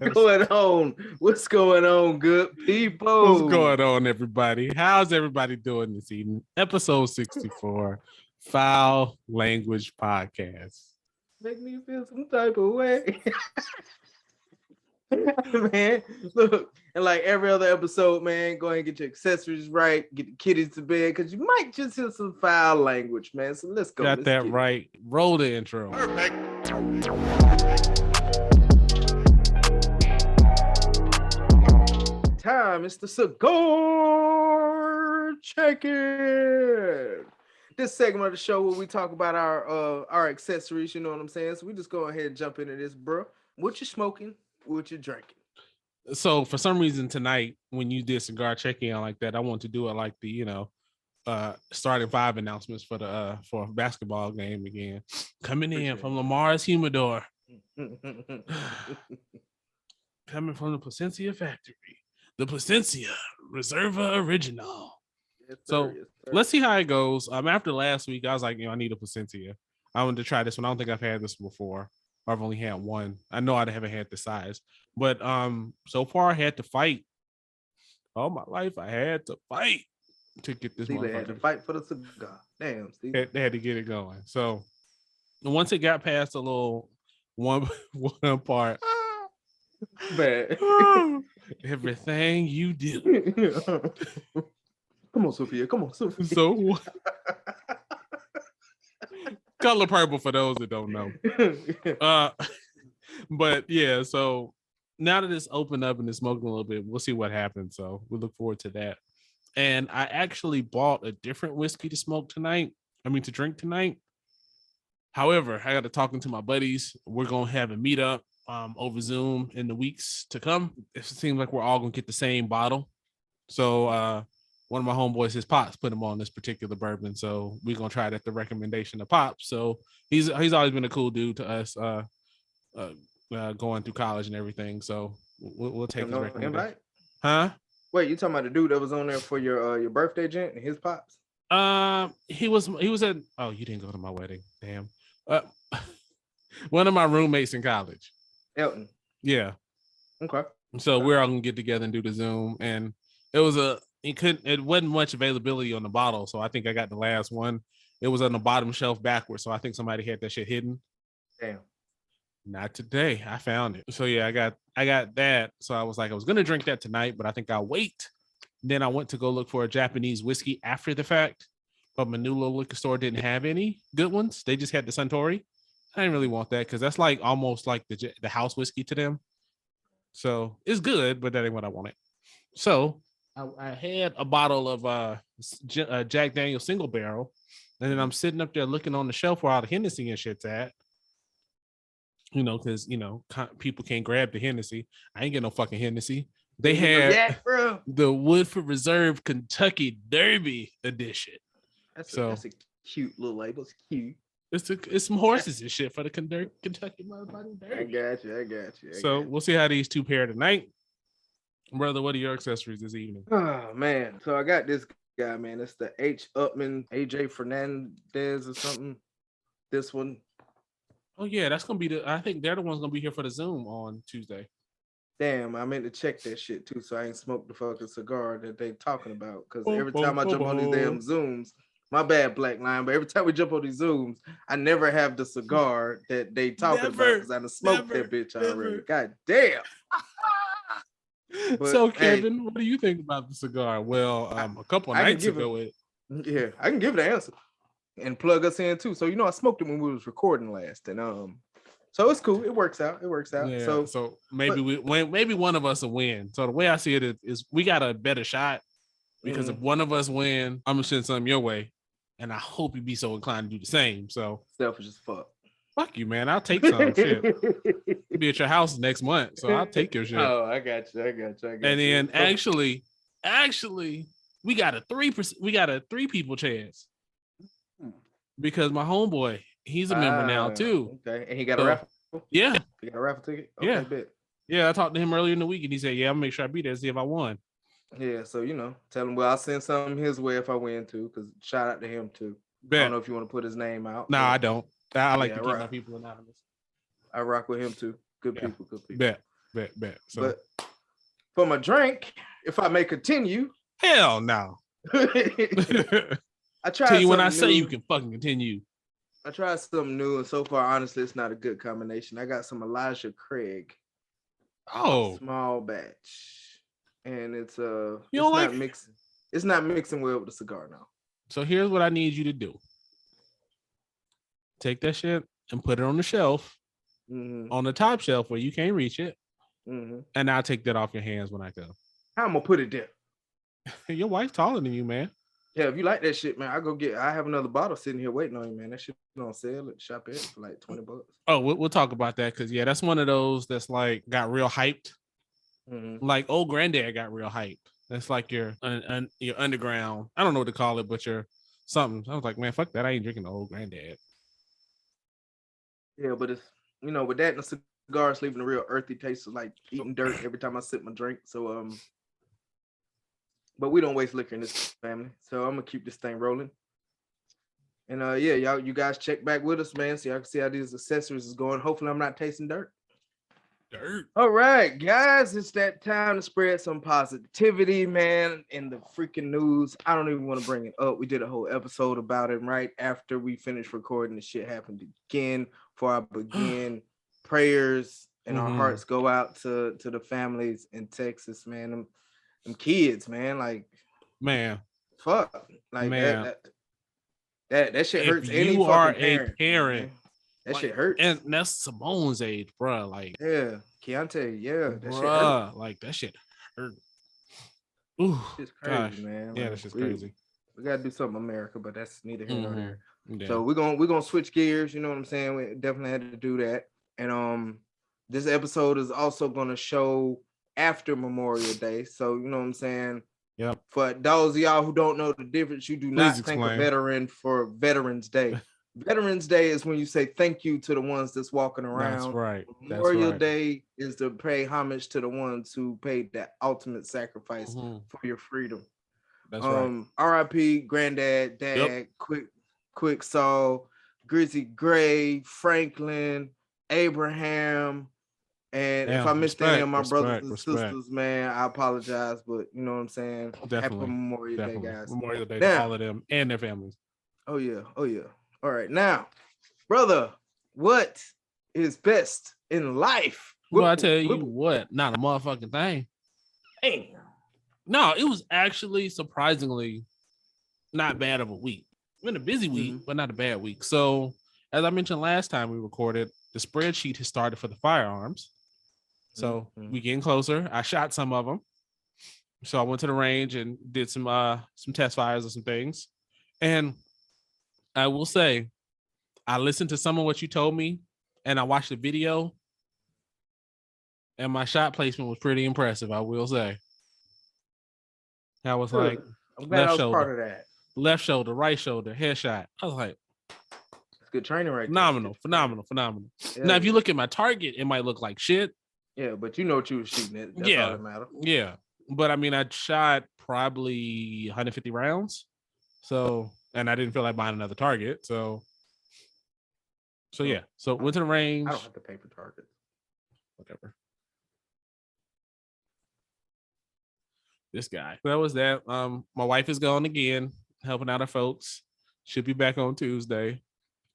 What's going on? What's going on, good people? What's going on, everybody? How's everybody doing this evening? Episode 64, Foul Language Podcast. Make me feel some type of way. Man, look, and like every other episode, man, go ahead and get your accessories right, get the kiddies to bed, because you might just hear some foul language, man. So let's go. Got that right. Roll the intro. Perfect. Time is the cigar check-in. This segment of the show where we talk about our accessories, you know what I'm saying? So we just go ahead and jump into this, bro. What you smoking? What you drinking? So for some reason tonight, when you did cigar check-in like that, I want to do it like the, starting five announcements for the for a basketball game again. Coming in from Lamar's Humidor. Coming from the Placencia factory. The Placencia Reserva Original. Yes, so let's see how it goes. After last week, I was like, I need a Placencia. I wanted to try this one. I don't think I've had this before. I've only had one. I know I haven't had the size, but so far I had to fight. All my life I had to fight to get this. Steve had to fight for the cigar. Damn, Steve. They had to get it going. So once it got past a little one part, bad. Everything you do. Come on, Sophia. Come on, Sophia. So color purple for those that don't know. But yeah, so now that it's opened up and it's smoking a little bit, we'll see what happens. So we look forward to that. And I actually bought a different whiskey to drink tonight. However, I got to talking to my buddies. We're gonna have a meetup over Zoom in the weeks to come. It seems like we're all gonna get the same bottle. So one of my homeboys, his pops, put him on this particular bourbon. So we're gonna try it at the recommendation of Pops. So he's always been a cool dude to us, going through college and everything. So we'll take his recommendation. Invite? Huh? Wait, you talking about the dude that was on there for your birthday, gent, and his pops? He was at. Oh, you didn't go to my wedding. Damn. One of my roommates in college. Elton. Yeah. Okay. So we're all gonna get together and do the Zoom, and it wasn't much availability on the bottle, so I think I got the last one. It was on the bottom shelf backwards, so I think somebody had that shit hidden. Damn. Not today. I found it. So yeah, I got that. So I was like, I was gonna drink that tonight, but I think I'll wait. Then I went to go look for a Japanese whiskey after the fact, but my new little liquor store didn't have any good ones. They just had the Suntory. I didn't really want that because that's like almost like the house whiskey to them. So it's good, but that ain't what I wanted. So I had a bottle of Jack Daniel's single barrel, and then I'm sitting up there looking on the shelf where all the Hennessy and shit's at. Because people can't grab the Hennessy. I ain't get no fucking Hennessy. They had the Woodford Reserve Kentucky Derby edition. That's a cute little label. It's cute. It's some horses and shit for the Kentucky motherfucking Derby. I got you. So we'll see how these two pair tonight. Brother, what are your accessories this evening? Oh, man. So I got this guy, man. It's the H. Upman, AJ Fernandez or something. This one. Oh, yeah. That's going to be I think they're the ones going to be here for the Zoom on Tuesday. Damn, I meant to check that shit, too, so I ain't smoked the fucking cigar that they talking about. Because every time I jump on these damn Zooms, my bad, Black Line, but every time we jump on these Zooms, I never have the cigar that they talking about because I done smoked that bitch already. God damn. But, so, Kevin, what do you think about the cigar? Well, a couple of nights ago, I can give it an answer and plug us in too. So, I smoked it when we was recording last, and so it's cool. It works out. Yeah, so maybe maybe one of us will win. So the way I see it is we got a better shot because if one of us win, I'm gonna send something your way, and I hope you be so inclined to do the same. So selfish as fuck. Fuck you, man. I'll take some shit. You'll be at your house next month, so I'll take your shit. Oh, I got you. And then actually, we got a 3%. We got a 3 people chance because my homeboy, he's a member now too. Okay, and he got a raffle. Yeah, he got a raffle ticket. Okay, yeah, bet. Yeah. I talked to him earlier in the week, and he said, "Yeah, I'm gonna make sure I be there to see if I won." Yeah, so tell him. Well, I'll send something his way if I win too. Because shout out to him too. Bet. I don't know if you want to put his name out. No, I don't. I like to keep my people anonymous. I rock with him too. Good people. Bet. Bet. So, but for my drink, if I may continue, hell no. I tried Tell you when I something say new. you can fucking continue. I tried something new, and so far, honestly, it's not a good combination. I got some Elijah Craig, small batch, and it's not mixing. It's not mixing well with the cigar now. So here's what I need you to do. Take that shit and put it on the shelf, on the top shelf where you can't reach it, and I'll take that off your hands when I go. How I'm gonna put it there? Your wife's taller than you, man. Yeah, if you like that shit, man, I have another bottle sitting here waiting on you, man. That shit on sale at Shop It for like $20. Oh, we'll talk about that because that's one of those that's like got real hyped. Like old granddad got real hyped. That's like your underground. I don't know what to call it, but your something. I was like, man, fuck that. I ain't drinking the old granddad. Yeah, but it's with that and the cigar, it's leaving a real earthy taste of like eating dirt every time I sip my drink. So but we don't waste liquor in this family. So I'm gonna keep this thing rolling. And you guys check back with us, man. So y'all can see how these accessories is going. Hopefully I'm not tasting dirt. All right, guys, it's that time to spread some positivity, man, in the freaking news. I don't even want to bring it up. We did a whole episode about it right after we finished recording. The shit happened again. Before I begin, prayers and our hearts go out to the families in Texas, man. Them kids, man, like, man, fuck, like, man. That shit hurts. If you are a that parent, like, shit hurts. And that's Simone's age, bro. Like, yeah, Keontae, that bruh, shit hurt. like that shit hurt. Ooh, it's crazy, gosh, man. Yeah, that's just crazy. We gotta do something, America, but that's neither here nor there. Yeah. So we're gonna switch gears. You know what I'm saying? We definitely had to do that. And this episode is also gonna show after Memorial Day. So you know what I'm saying? Yep. For those of y'all who don't know the difference, you do not thank a veteran for Veterans Day. Veterans Day is when you say thank you to the ones that's walking around. That's right. Memorial Day is to pay homage to the ones who paid that ultimate sacrifice for your freedom. That's right. R.I.P. Granddad, Dad, Quick Saul, Grizzy Gray, Franklin, Abraham. And if I missed any of my brothers and sisters, man, I apologize. But you know what I'm saying? Definitely. Happy Memorial Day, guys. Memorial Day to all of them and their families. Oh, yeah. All right. Now, brother, what is best in life? Well, I tell you what, not a motherfucking thing. Damn. No, it was actually surprisingly not bad of a week. It's been a busy week, but not a bad week. So, as I mentioned last time we recorded, the spreadsheet has started for the firearms. So we getting closer. I shot some of them. So I went to the range and did some test fires of some things. And I will say, I listened to some of what you told me and I watched the video. And my shot placement was pretty impressive, I will say. I was like, I'm glad I was part of that. Left shoulder, right shoulder, headshot. I was like, it's good training right there. Phenomenal. Yeah. Now, if you look at my target, it might look like shit. Yeah, but you know what you were shooting at. That's all that matters. Yeah. But I mean, I shot probably 150 rounds. So, and I didn't feel like buying another target. So yeah. So went to the range. I don't have to pay for targets. Whatever. This guy. That was that. My wife is gone again, helping out her folks. Should be back on Tuesday.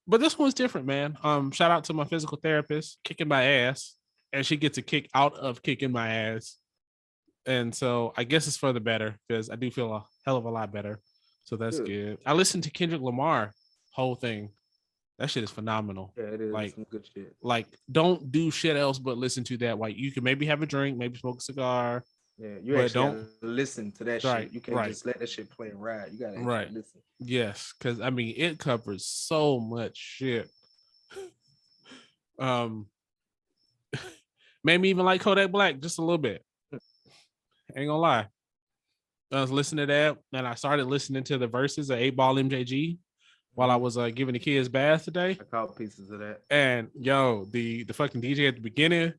But this one's different, man. Shout out to my physical therapist, kicking my ass. And she gets a kick out of kicking my ass. And so I guess it's for the better because I do feel a hell of a lot better. So that's good. I listened to Kendrick Lamar whole thing. That shit is phenomenal. Yeah, it is. Like, some good shit. Like, don't do shit else but listen to that. Like, you can maybe have a drink, maybe smoke a cigar. Yeah, you actually don't listen to that shit. You can't just let that shit play and ride. You gotta actually listen. Yes, because I mean it covers so much shit. Made me even like Kodak Black just a little bit. Ain't gonna lie. I was listening to that and I started listening to the verses of 8 Ball MJG while I was giving the kids baths today. I caught pieces of that. And yo, the fucking DJ at the beginning,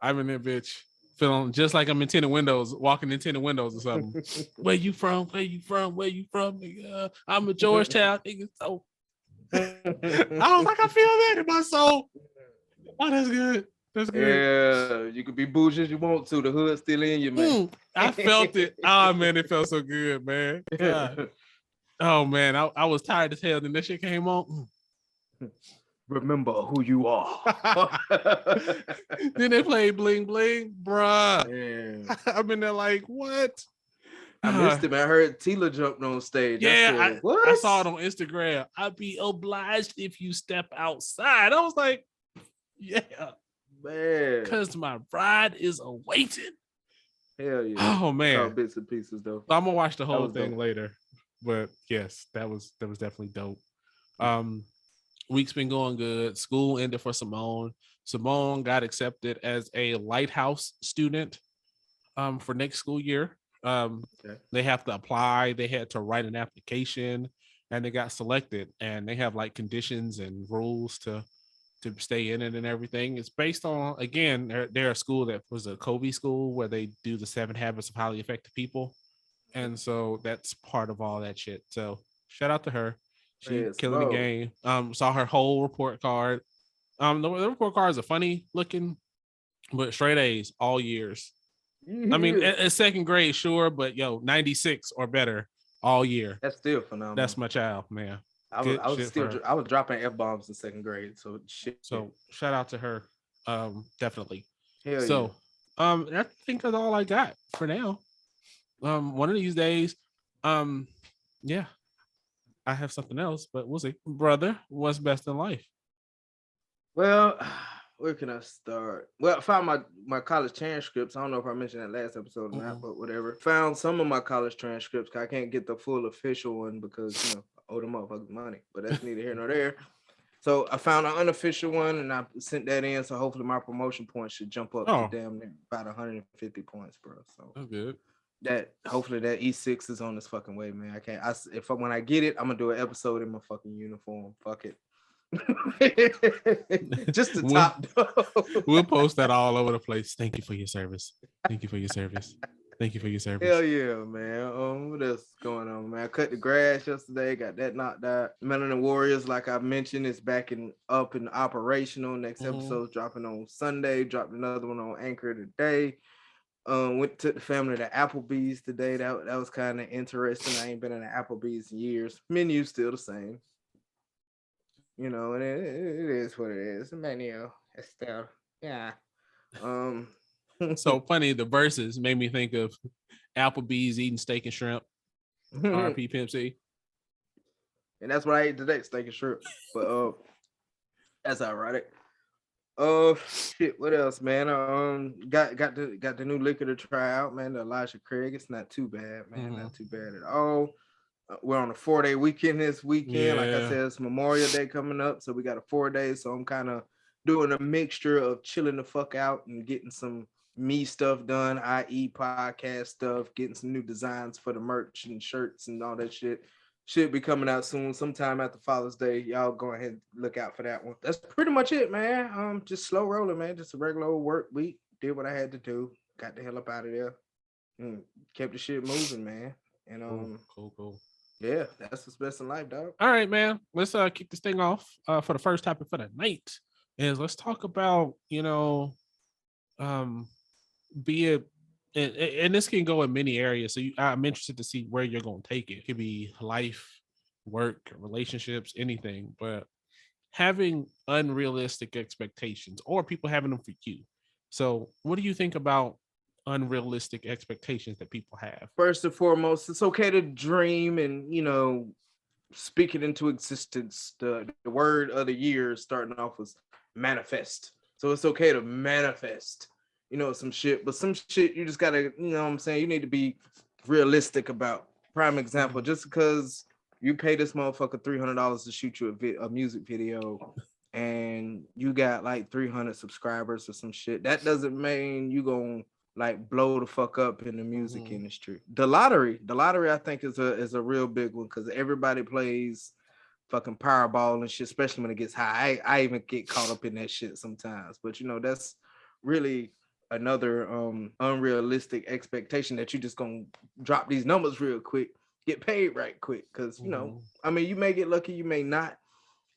I'm in that bitch feeling just like I'm in tinted windows, walking in tinted windows or something. Where you from? Nigga? I'm a Georgetown nigga. So I was like, I feel that in my soul. Oh, that's good. That's good. Yeah, you could be bougie as you want to. The hood's still in you, man. I felt it. Oh man, it felt so good, man. God. Oh man, I was tired as hell. Then that shit came on. Remember who you are. Then they played Bling Bling, bruh. Man. I've been there like, what? I missed it, man. I heard Tila jumped on stage. Yeah, I said, what? I saw it on Instagram. I'd be obliged if you step outside. I was like, yeah, man, because my ride is awaiting. Hell yeah. Oh man, bits and pieces though. I'm gonna watch the whole thing dope. later. But yes, that was definitely dope. Week's been going good. School ended for Simone. Simone got accepted as a Lighthouse student for next school year. They have to apply. They had to write an application, and they got selected. And they have like conditions and rules to stay in it and everything. It's based on, again, they're a school that was a Covey school where they do the 7 habits of highly effective people, and so that's part of all that shit. So shout out to her. She killing the game. Saw her whole report card. The report cards are funny looking, but straight A's all years. I mean, at second grade, sure, but 96 or better all year. That's still phenomenal. That's my child, man. I was dropping F-bombs in second grade, so shit. So shout out to her, definitely. Hell so, yeah. I think that's all I got for now. One of these days, yeah, I have something else, but we'll see. Brother, what's best in life? Well, where can I start? Well, I found my college transcripts. I don't know if I mentioned that last episode or not, but whatever. Found some of my college transcripts. I can't get the full official one because, I owe the motherfuckers money, but that's neither here nor there. So I found an unofficial one and I sent that in. So hopefully my promotion points should jump up to damn near about 150 points, bro. So that's good. Hopefully that E6 is on this fucking way, man. When I get it, I'm gonna do an episode in my fucking uniform. Fuck it. Just the top. We'll post that all over the place. Thank you for your service. Thank you for your service. Thank you for your service. Hell yeah, man. What else is going on, man? I cut the grass yesterday, got that knocked out. Melanin Warriors, like I mentioned, is back up and operational. Next episode's dropping on Sunday. Dropped another one on Anchor today. Took the family to Applebee's today. That was kind of interesting. I ain't been in an Applebee's in years. Menu's still the same. And it is what it is. The menu is still, yeah. So funny, the verses made me think of Applebee's eating steak and shrimp. RP Pimp C. And that's what I ate today, steak and shrimp. But that's ironic. Shit, what else, man? Got the new liquor to try out, man. The Elijah Craig. It's not too bad, man. Not too bad at all. We're on a 4-day weekend this weekend. Yeah. Like I said, it's Memorial Day coming up, so we got a 4 days. So I'm kind of doing a mixture of chilling the fuck out and getting some me stuff done, i.e. podcast stuff, getting some new designs for the merch and shirts and all that shit. Should be coming out soon, sometime after Father's Day. Y'all go ahead and look out for that one. That's pretty much it, man. Just slow rolling, man. Just a regular old work week. Did what I had to do. Got the hell up out of there. And kept the shit moving, man. And cool. Yeah, that's what's best in life, dog. All right, man. Let's kick this thing off. For the first topic for the night is let's talk about, be it, and this can go in many areas. So I'm interested to see where you're going to take it. It could be life, work, relationships, anything, but having unrealistic expectations or people having them for you. So what do you think about unrealistic expectations that people have? First and foremost, it's okay to dream and speak it into existence. The word of the year starting off was manifest. So it's okay to manifest some shit, but some shit you just gotta, what I'm saying, you need to be realistic about. Prime example, just because you pay this motherfucker $300 to shoot you a music video and you got like 300 subscribers or some shit, that doesn't mean you gonna like blow the fuck up in the music industry. The lottery I think is a real big one because everybody plays fucking Powerball and shit, especially when it gets high. I even get caught up in that shit sometimes, but that's really another unrealistic expectation that you just gonna drop these numbers real quick, get paid right quick, because I mean, you may get lucky, you may not,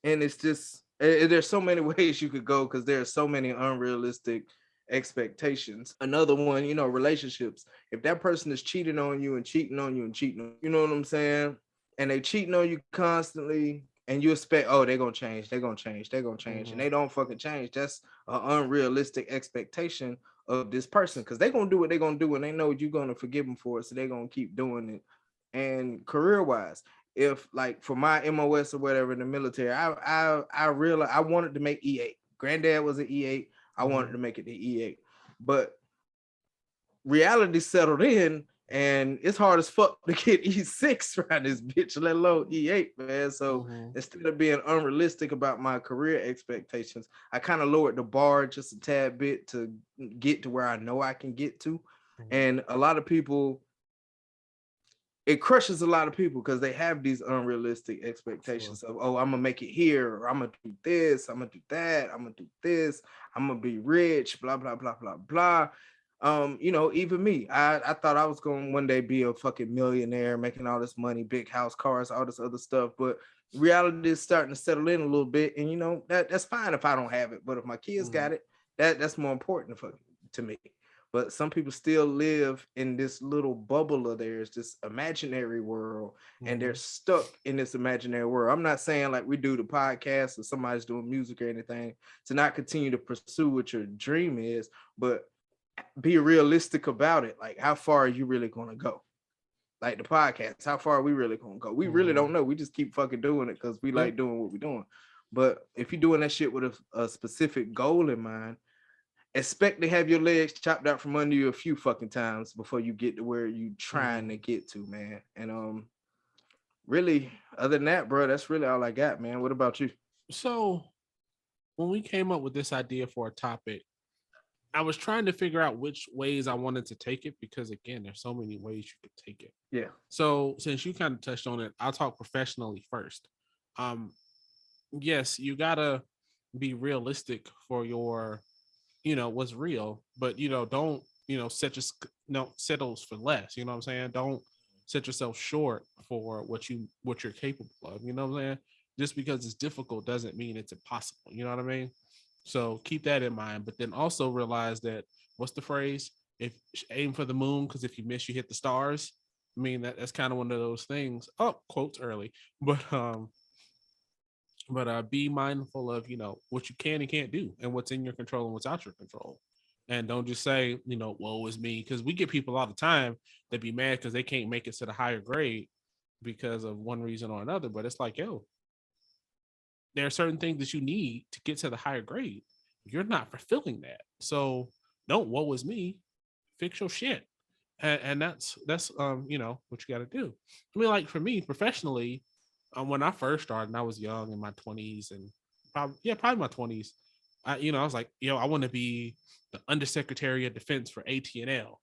and it's just There's so many ways you could go because there are so many unrealistic expectations. Another one, relationships. If that person is cheating on you and cheating on you and cheating on you know what I'm saying? And they cheating on you constantly, and you expect, oh, they're gonna change, they're gonna change, they're gonna change, and they don't fucking change. That's an unrealistic expectation of this person because they're gonna do what they're gonna do, and they know you're gonna forgive them for it, so they're gonna keep doing it. And career wise, if like for my MOS or whatever in the military, I realized I wanted to make E8. Granddad was an E8. I wanted to make it to E8, but reality settled in, and it's hard as fuck to get E6 around this bitch, let alone E8, man. So instead of being unrealistic about my career expectations, I kind of lowered the bar just a tad bit to get to where I know I can get to. And a lot of people, it crushes a lot of people because they have these unrealistic expectations of, oh, I'm gonna make it here, or I'm gonna do this, I'm gonna do that, I'm gonna do this, I'm gonna be rich, blah blah blah blah blah. Even me, I thought I was going to one day be a fucking millionaire, making all this money, big house, cars, all this other stuff. But reality is starting to settle in a little bit, and that's fine if I don't have it. But if my kids got it, that's more important to me. But some people still live in this little bubble of theirs, this imaginary world, and they're stuck in this imaginary world. I'm not saying like we do the podcast or somebody's doing music or anything to not continue to pursue what your dream is, but be realistic about it. Like, how far are you really going to go? Like the podcast, how far are we really going to go? We really don't know. We just keep fucking doing it because we like doing what we're doing. But if you're doing that shit with a specific goal in mind, expect to have your legs chopped out from under you a few fucking times before you get to where you trying to get to, man. And really, other than that, bro, that's really all I got, man. What about you? So when we came up with this idea for a topic, I was trying to figure out which ways I wanted to take it because, again, there's so many ways you could take it. Yeah. So since you kind of touched on it, I'll talk professionally first. Yes, you gotta be realistic for your, what's real, but don't settles for less. You know what I'm saying? Don't set yourself short for what you're capable of. You know what I'm saying? Just because it's difficult doesn't mean it's impossible. You know what I mean? So keep that in mind, but then also realize that what's the phrase? If aim for the moon, because if you miss, you hit the stars. I mean, that's kind of one of those things. Oh, quotes early, but be mindful of what you can and can't do, and what's in your control and what's out your control. And don't just say, woe is me, because we get people all the time that be mad because they can't make it to the higher grade because of one reason or another. But it's like, yo, there are certain things that you need to get to the higher grade. You're not fulfilling that. So don't woe is me, fix your shit. And that's what you got to do. I mean, like for me professionally, when I first started and I was young in my 20s and probably my 20s, I was like, I want to be the Undersecretary of Defense for AT&L.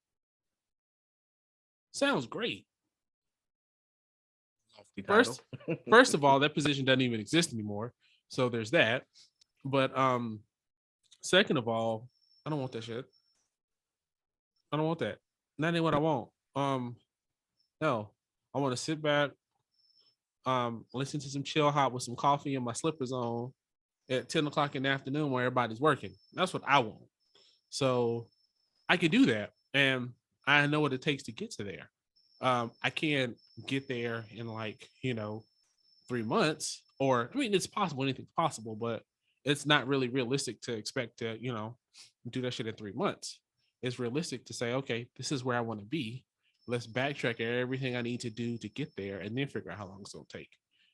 Sounds great. First of all, that position doesn't even exist anymore. So there's that. But second of all, I don't want that shit. I don't want that. That ain't what I want. No. I want to sit back, listen to some chill hop with some coffee and my slippers on at 10 o'clock in the afternoon where everybody's working. That's what I want. So I can do that. And I know what it takes to get to there. I can't get there in 3 months, or I mean, it's possible, anything's possible, but it's not really realistic to expect to, do that shit in 3 months. It's realistic to say, okay, this is where I want to be. Let's backtrack everything I need to do to get there and then figure out how long it's going to take.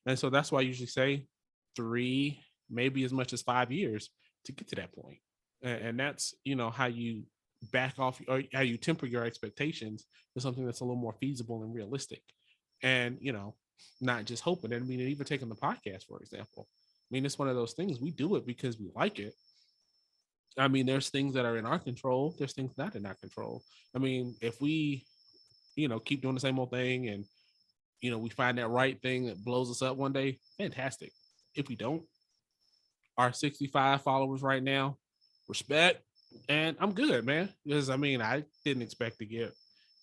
And so that's why I usually say 3, maybe as much as 5 years to get to that point. And that's, how you back off or how you temper your expectations to something that's a little more feasible and realistic. And, not just hoping. I mean, even taking the podcast, for example. I mean, it's one of those things. We do it because we like it. I mean, there's things that are in our control. There's things not in our control. I mean, if we, keep doing the same old thing and, we find that right thing that blows us up one day, fantastic. If we don't, our 65 followers right now, respect, and I'm good, man. Because, I mean, I didn't expect to get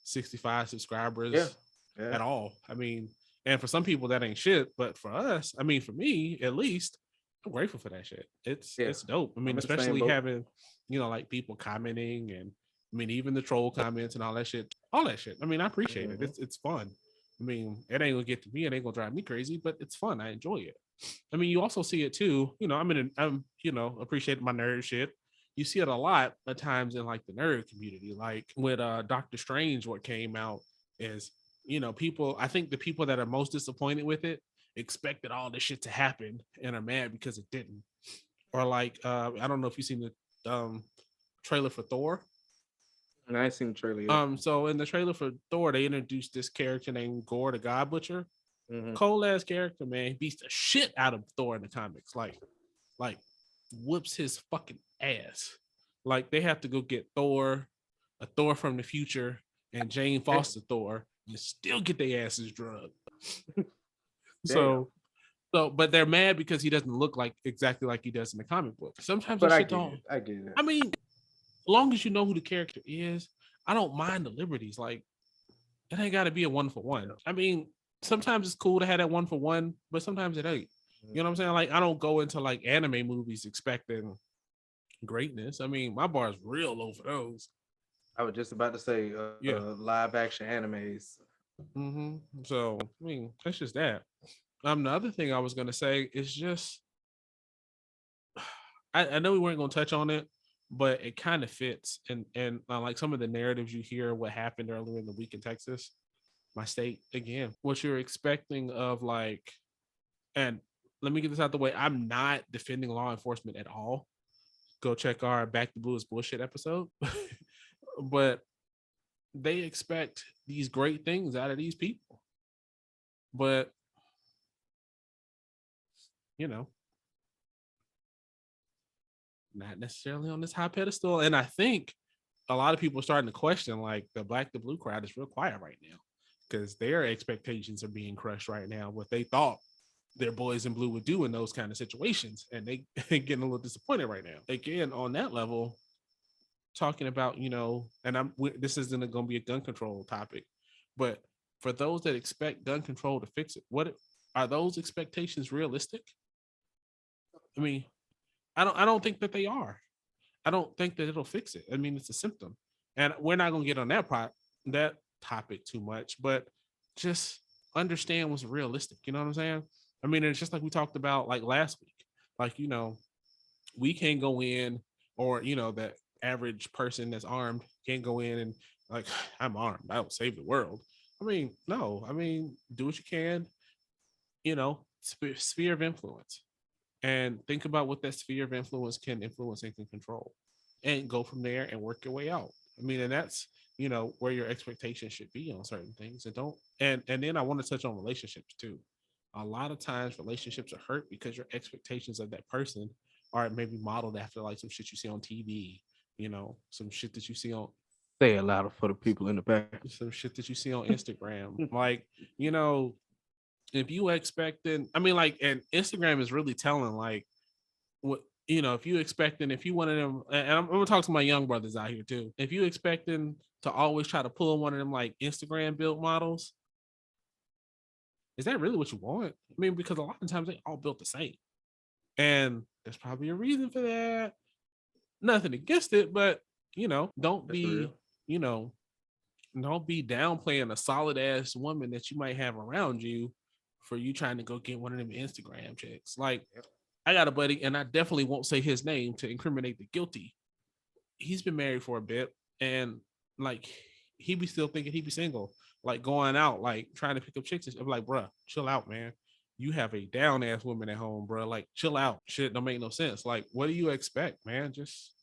65 subscribers at all. I mean, and for some people that ain't shit, but for us, I mean, for me at least, I'm grateful for that shit. It's Yeah. it's dope. I mean, I'm in the same especially boat. having, like people commenting, and I mean even the troll comments and all that shit. All that shit. I mean, I appreciate it. It's fun. I mean, it ain't gonna get to me, it ain't gonna drive me crazy, but it's fun. I enjoy it. I mean, you also see it too. I'm appreciating my nerd shit. You see it a lot of times in like the nerd community, like with Doctor Strange. What came out is, people. I think the people that are most disappointed with it expected all this shit to happen and are mad because it didn't. Or like, I don't know if you've seen the trailer for Thor. And I ain't seen the trailer yet. So in the trailer for Thor, they introduced this character named Gore the God Butcher. Mm-hmm. Cold ass character, man. He beats the shit out of Thor in the comics. Like whoops his fucking ass. Like they have to go get a Thor from the future, and Jane Foster Thor, and still get their asses drugged. But they're mad because he doesn't look like exactly like he does in the comic book. Sometimes But that I shit get don't. it. I get it. I mean, as long as you know who the character is, I don't mind the liberties. Like, it ain't got to be a 1-for-1. I mean, sometimes it's cool to have that 1-for-1, but sometimes it ain't. You know what I'm saying? Like, I don't go into like anime movies expecting greatness. I mean, my bar is real low for those. I was just about to say, live action animes. So, I mean, that's just that. The other thing I was gonna say is just, I know we weren't gonna touch on it, but it kind of fits, and like some of the narratives you hear what happened earlier in the week in Texas, my state again, what you're expecting of like, and let me get this out the way. I'm not defending law enforcement at all. Go check our Back to Blue is Bullshit episode. But they expect these great things out of these people. But, not necessarily on this high pedestal. And I think a lot of people are starting to question like the Black to Blue crowd is real quiet right now because their expectations are being crushed right now. What they thought their boys in blue would do in those kind of situations, and they getting a little disappointed right now. Again, on that level, talking about, and this isn't going to be a gun control topic, but for those that expect gun control to fix it, what are those expectations realistic? I mean, I don't think that they are. I don't think that it'll fix it. I mean, it's a symptom, and we're not going to get on that topic too much, but just understand what's realistic. You know what I'm saying? I mean, it's just like we talked about like last week. Like, we can't go in, or that average person that's armed can't go in and like, I'm armed, I'll save the world. I mean, no. I mean, do what you can. Sphere of influence, and think about what that sphere of influence can influence and can control, and go from there and work your way out. I mean, and that's where your expectations should be on certain things. And don't and then I want to touch on relationships too. A lot of times relationships are hurt because your expectations of that person are maybe modeled after like some shit you see on TV, some shit that you see on, say it louder for the people in the back, some shit that you see on Instagram. Like, if you expecting, I mean, like, and Instagram is really telling like what, if you expecting, if you one of them, and I'm gonna talk to my young brothers out here too. If you expecting to always try to pull one of them like Instagram built models, is that really what you want? I mean, because a lot of times they all built the same, and there's probably a reason for that. Nothing against it, but don't be, don't be downplaying a solid ass woman that you might have around you for you trying to go get one of them Instagram chicks. Like, I got a buddy, and I definitely won't say his name to incriminate the guilty. He's been married for a bit, and like he be still thinking he be single, like going out, like trying to pick up chicks. I'm like, bruh, chill out, man. You have a down ass woman at home, bro. Like, chill out. Shit don't make no sense. Like, what do you expect, man? Just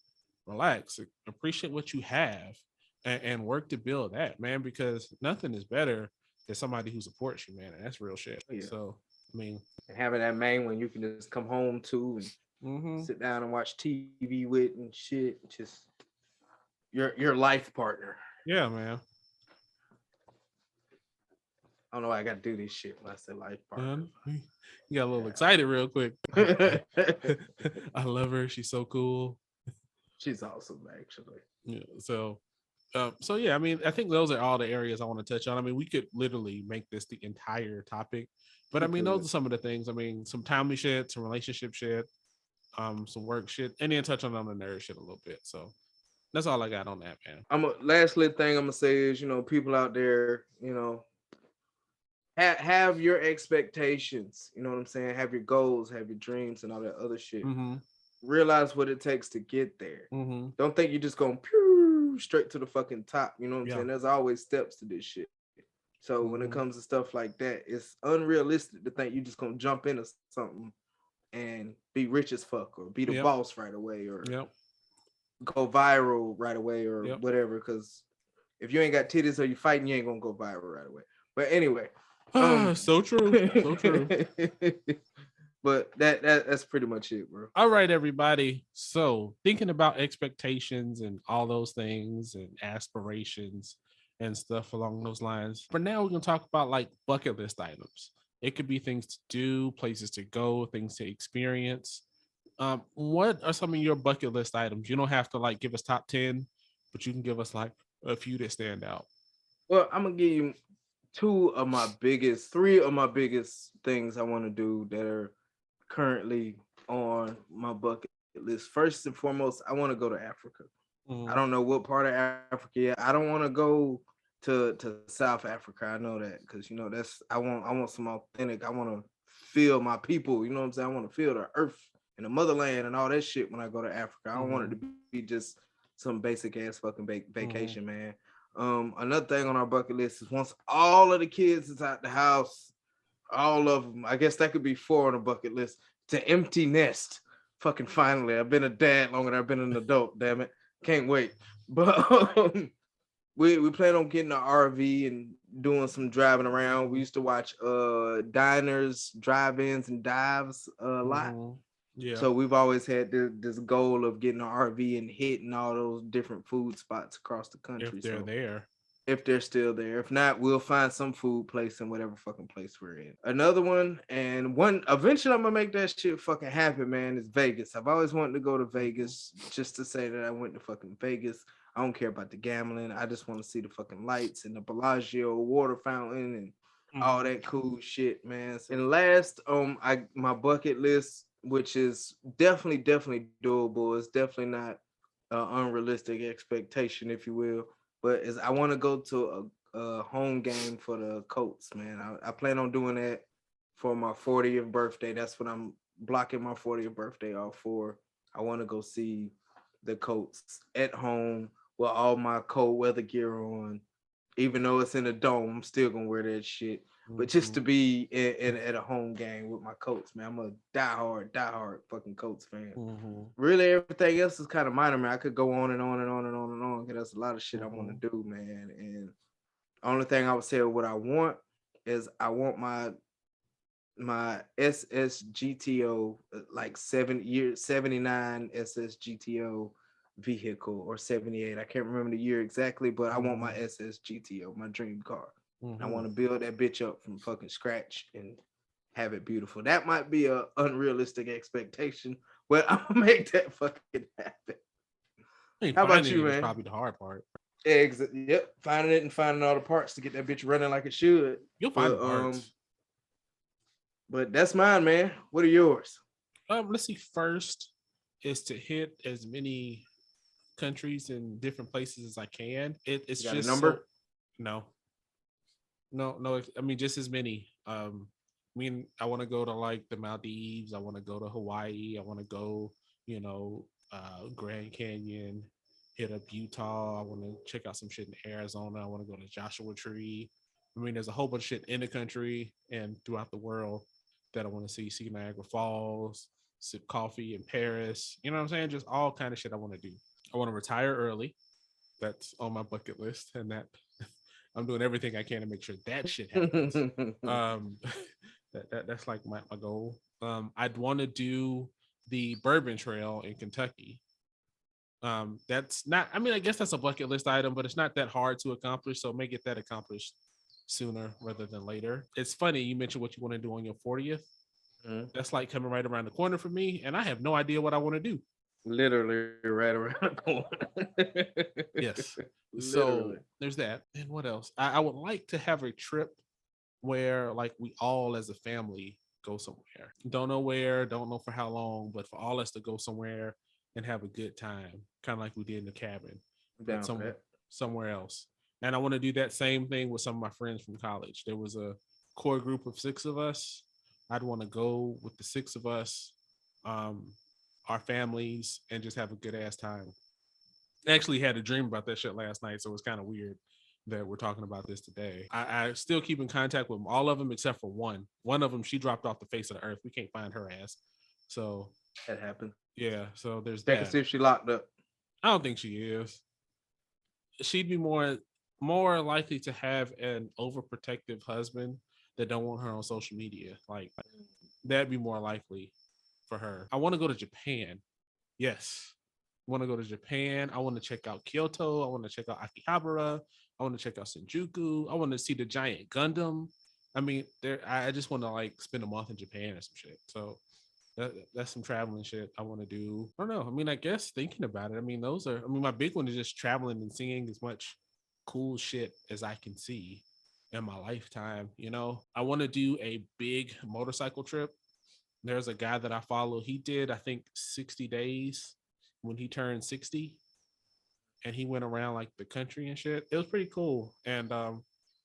relax, appreciate what you have, and work to build that, man. Because nothing is better than somebody who supports you, man. And that's real shit. Yeah. So, I mean, and having that man when you can just come home to and sit down and watch TV with and shit, just your life partner. Yeah, man. I don't know why I got to do this shit when I say life partner. You got a little excited real quick. I love her. She's so cool. She's awesome, actually. Yeah. So, So yeah, I mean, I think those are all the areas I want to touch on. I mean, we could literally make this the entire topic, but I mean, those are some of the things. I mean, some timely shit, some relationship shit, some work shit, and then touch on the nerd shit a little bit. So that's all I got on that, man. Lastly thing I'm gonna say is, people out there, have your expectations. You know what I'm saying? Have your goals, have your dreams, and all that other shit. Mm-hmm. Realize what it takes to get there. Mm-hmm. Don't think you're just going pew straight to the fucking top. You know what I'm saying? There's always steps to this shit. So when it comes to stuff like that, it's unrealistic to think you're just gonna jump into something and be rich as fuck, or be the boss right away, or go viral right away, or whatever. Because if you ain't got titties or you fighting, you ain't gonna go viral right away. But anyway, so true, so true. But that's pretty much it, bro. All right, everybody. So thinking about expectations and all those things and aspirations and stuff along those lines. For now, we're gonna talk about like bucket list items. It could be things to do, places to go, things to experience. What are some of your bucket list items? You don't have to like give us top 10, but you can give us like a few that stand out. Well, I'm gonna give you three of my biggest things I want to do that are currently on my bucket list. First and foremost, I want to go to Africa. I don't know what part of Africa yet. I don't want to go to South Africa. I know that because that's I want some authentic. I want to feel my people. You know what I'm saying? I want to feel the earth and the motherland and all that shit when I go to Africa. I don't want it to be just some basic ass fucking vacation, man. Another thing on our bucket list is once all of the kids is out the house, all of them, I guess that could be 4 on the bucket list, to empty nest. Fucking finally, I've been a dad longer than I've been an adult. Damn it, can't wait. But we plan on getting an RV and doing some driving around. We used to watch diners, drive-ins, and dives a lot. Yeah. So we've always had this goal of getting an RV and hitting all those different food spots across the country. If they're there. If they're still there. If not, we'll find some food place in whatever fucking place we're in. Another one, eventually I'm gonna make that shit fucking happen, man, is Vegas. I've always wanted to go to Vegas just to say that I went to fucking Vegas. I don't care about the gambling. I just want to see the fucking lights and the Bellagio water fountain and all that cool shit, man. And last, my bucket list, which is definitely doable. It's definitely not an unrealistic expectation, if you will. But I want to go to a home game for the Colts, man. I plan on doing that for my 40th birthday. That's what I'm blocking my 40th birthday off for. I want to go see the Colts at home with all my cold weather gear on. Even though it's in a dome, I'm still gonna wear that shit. But just to be at a home game with my Colts, man, I'm a diehard fucking Colts fan. Really, everything else is kind of minor, man. I could go on and on and on and on and on because there's a lot of shit I want to do, man. And the only thing I would say what I want is I want my SSGTO, like 79 SSGTO vehicle, or 78. I can't remember the year exactly, but I want my SSGTO, my dream car. I want to build that bitch up from fucking scratch and have it beautiful. That might be an unrealistic expectation, but I'm gonna make that fucking happen. How about you, man? Probably the hard part. Yep, finding it and finding all the parts to get that bitch running like it should. You'll find the parts. But that's mine, man. What are yours? Let's see. First is to hit as many countries and different places as I can. It's got just a number? No. I mean, just as many. I want to go to like the Maldives. I want to go to Hawaii. I want to go, Grand Canyon, hit up Utah. I want to check out some shit in Arizona. I want to go to Joshua Tree. I mean, there's a whole bunch of shit in the country and throughout the world that I want to see. See Niagara Falls, sip coffee in Paris. You know what I'm saying? Just all kind of shit I want to do. I want to retire early. That's on my bucket list, and that I'm doing everything I can to make sure that shit happens. That's like my goal. I'd want to do the Bourbon Trail in Kentucky. That's not, I mean, I guess that's a bucket list item, but it's not that hard to accomplish. So may get that accomplished sooner rather than later. It's funny you mentioned what you want to do on your 40th. That's like coming right around the corner for me, and I have no idea what I want to do. Literally right around the corner. Yes. So Literally. there's that. And what else? I would like to have a trip where like we all as a family go somewhere. Don't know where, don't know for how long, but for all us to go somewhere and have a good time, kind of like we did in the cabin, I'm but down for that. somewhere else. And I want to do that same thing with some of my friends from college. There was a core group of 6 of us. I'd want to go with the 6 of us, um, our families, and just have a good ass time. I actually had a dream about that shit last night, so it was kind of weird that we're talking about this today. I still keep in contact with all of them except for one. One of them, she dropped off the face of the earth. We can't find her ass. So That happened. yeah, so there's Check and that. see if she locked up. I don't think she is. She'd be more likely to have an overprotective husband that don't want her on social media. Like that'd be more likely for her. I want to go to Japan. Yes. I want to go to Japan. I want to check out Kyoto. I want to check out Akihabara. I want to check out Shinjuku. I want to see the giant Gundam. I mean, there. I just want to like spend a month in Japan or some shit. So that's some traveling shit I want to do. I don't know. I mean, I guess thinking about it. I mean, those are. I mean, my big one is just traveling and seeing as much cool shit as I can see in my lifetime. You know, I want to do a big motorcycle trip. There's a guy that I follow. He did, I think, 60 days when he turned 60, and he went around like the country and shit. It was pretty cool. And I don't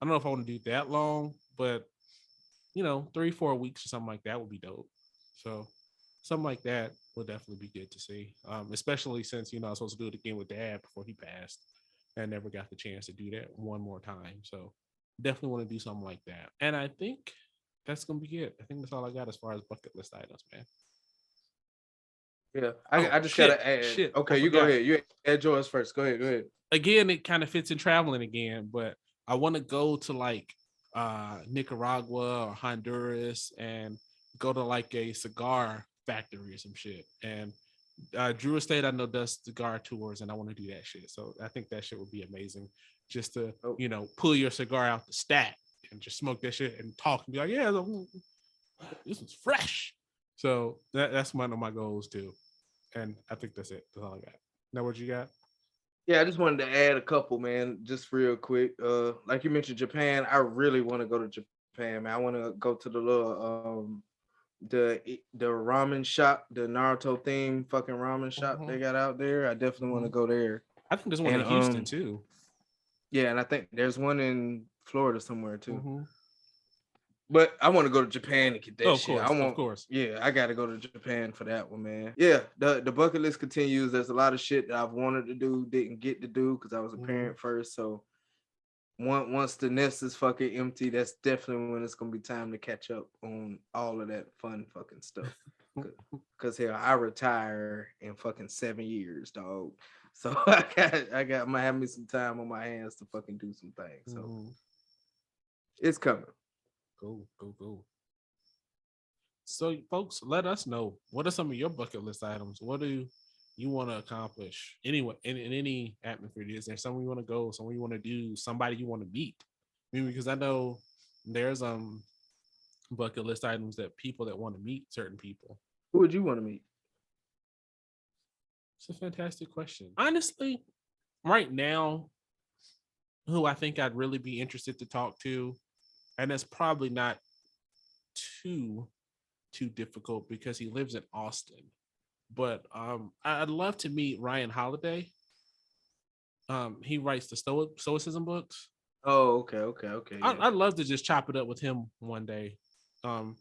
know if I want to do that long, but 3-4 weeks or something like that would be dope. So something like that would definitely be good to see. Especially since I was supposed to do it again with Dad before he passed. I never got the chance to do that one more time. So definitely want to do something like that. And I think that's gonna be it. I think that's all I got as far as bucket list items, man. Yeah, Oh I just shit, gotta add. shit! I Okay, you go forgot. ahead. You add yours first. Go ahead. Go ahead. Again, it kind of fits in traveling again, but I want to go to like Nicaragua or Honduras and go to like a cigar factory or some shit. And Drew Estate, I know, does cigar tours, and I want to do that shit. So I think that shit would be amazing, just to Oh, pull your cigar out the stack and just smoke that shit and talk and be like, yeah, this is fresh. So that's one of my goals too, and I think that's it. That's all I got. Now, what you got? yeah, I just wanted to add a couple, man, just real quick. Like you mentioned Japan, I really want to go to Japan, man. I want to go to the little the ramen shop, the Naruto theme fucking ramen shop Mhm, they got out there. I definitely want to mhm. go there. I think there's one And in Houston too. yeah, and I think there's one in Florida somewhere too. Hmm. But I want to go to Japan to get Oh, that of shit. course, of course. Yeah, I got to go to Japan for that one, man. Yeah, the bucket list continues. There's a lot of shit that I've wanted to do, didn't get to do because I was a Hmm. parent first. So once the nest is fucking empty, that's definitely when it's gonna be time to catch up on all of that fun fucking stuff. Cause hell, I retire in fucking 7 years, dog. So I might have me some time on my hands to fucking do some things. So Hmm. it's coming. Go, go, go. So, folks, let us know, what are some of your bucket list items? What do you want to accomplish? Anyway, in any atmosphere, is there somewhere you want to go? Somewhere you want to do? Somebody you want to meet? I mean, because I know there's bucket list items that people that want to meet certain people. Who would you want to meet? It's a fantastic question. Honestly, right now, who I think I'd really be interested to talk to, and it's probably not too difficult because he lives in Austin. But I'd love to meet Ryan Holiday. He writes the Stoicism books. Oh, okay, yeah. I'd love to just chop it up with him one day, um,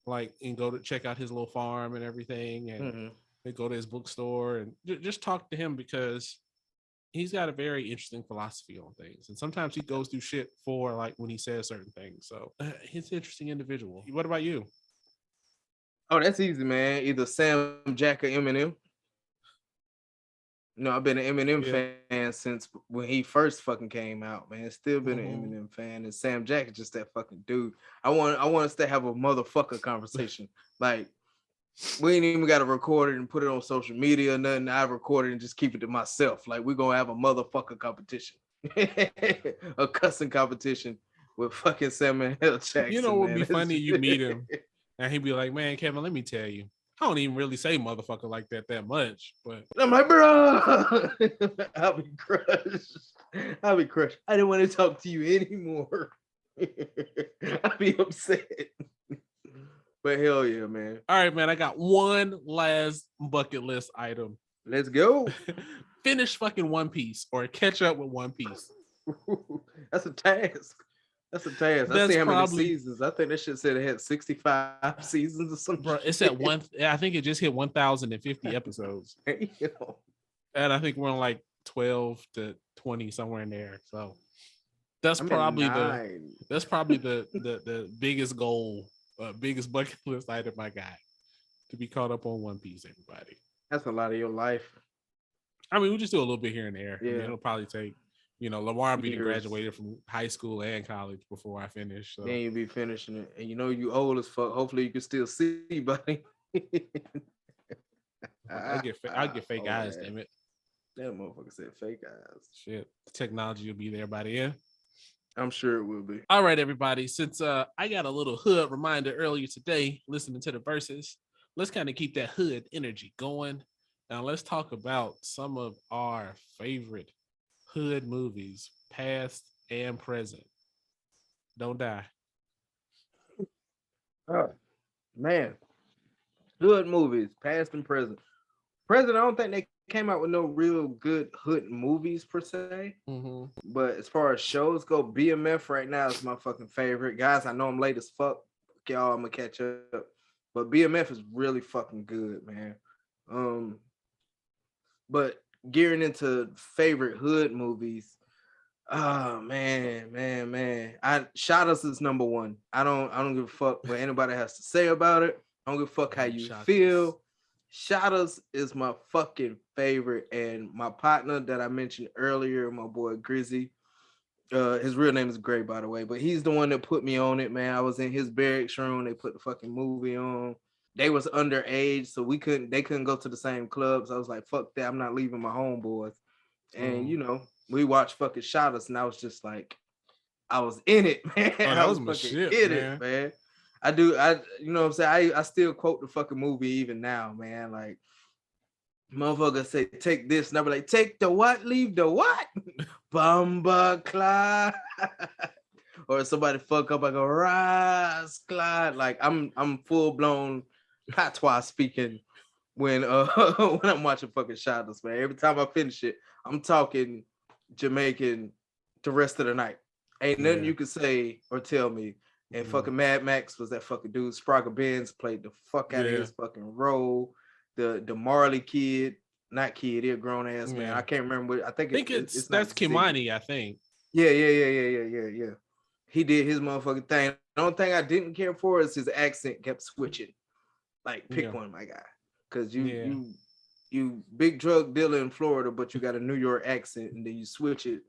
like and go to check out his little farm and everything, and Mm-hmm. go to his bookstore and just talk to him because he's got a very interesting philosophy on things, and sometimes he goes through shit for like when he says certain things. So he's an interesting individual. What about you? Oh, that's easy, man. Either Sam Jack or Eminem. No, I've been an Eminem Yeah. fan since when he first fucking came out, man. Still been an Mhm. Eminem fan, and Sam Jack is just that fucking dude. I want us to have a motherfucker conversation. Like we ain't even got to record it and put it on social media or nothing. I record it and just keep it to myself. Like we're gonna have a motherfucker competition, a cussing competition with fucking Samuel L. You know Jackson, what would be man. funny? You meet him and he'd be like, "Man, Kevin, let me tell you, I don't even really say motherfucker like that much, but I'm like, bro, I'll be crushed. I'll be crushed. I didn't want to talk to you anymore. I'll be upset. But hell yeah, man. All right, man. I got one last bucket list item. Let's go. Finish fucking One Piece or catch up with One Piece. That's a task. That's a task. I see how many seasons. I think that shit said it had 65 seasons or something. Bro, it's at one. I think it just hit 1,050 episodes. And I think we're on like 12 to 20 somewhere in there. So that's probably the biggest goal, biggest bucket list item I got, to be caught up on One Piece, everybody. That's a lot of your life. I mean, we just do a little bit here and there. Yeah. I mean, it'll probably take, Lamar be graduated from high school and college before I finish. So. Then you'll be finishing it. And you old as fuck. Hopefully you can still see, buddy. I'll get fake eyes, damn it. That motherfucker said fake eyes. Shit. The technology will be there by the end. I'm sure it will be. All right, everybody. Since I got a little hood reminder earlier today, listening to the verses, let's kind of keep that hood energy going. Now let's talk about some of our favorite hood movies, past and present. Don't die. Oh, man. Hood movies, past and present. Present, I don't think they came out with no real good hood movies per se. Mm-hmm. But as far as shows go, BMF right now is my fucking favorite. Guys, I know I'm late as fuck. Y'all, I'm gonna catch up. But BMF is really fucking good, man. But gearing into favorite hood movies, oh man. Shot Us is number one. I don't give a fuck what anybody has to say about it. I don't give a fuck how you feel. Shot Us is my fucking favorite. And my partner that I mentioned earlier, my boy Grizzy, his real name is Gray, by the way, but he's the one that put me on it, man. I was in his barracks room. They put the fucking movie on. They was underage, so they couldn't go to the same clubs. I was like, fuck that. I'm not leaving my homeboys. And we watched fucking Shot Us, and I was just like, I was in it, man. That was my shit, man. I do. You know what I'm saying? I still quote the fucking movie even now, man. Like, motherfucker say, take this, and I be like, take the what? Leave the what? Bumba Clyde. Or somebody fuck up, I go, Rise Clyde. Like, I'm full blown patois speaking when I'm watching fucking Shot Us, man. Every time I finish it, I'm talking Jamaican the rest of the night. Ain't nothing you could say or tell me. And fucking Mad Max was that fucking dude. Sprague Benz played the fuck out of his fucking role. The Marley kid, not kid, he a grown ass man. I can't remember what I think it's that's Kimani, I think. Yeah. He did his motherfucking thing. The only thing I didn't care for is his accent kept switching. Like, pick one, my guy. Because you big drug dealer in Florida, but you got a New York accent, and then you switch it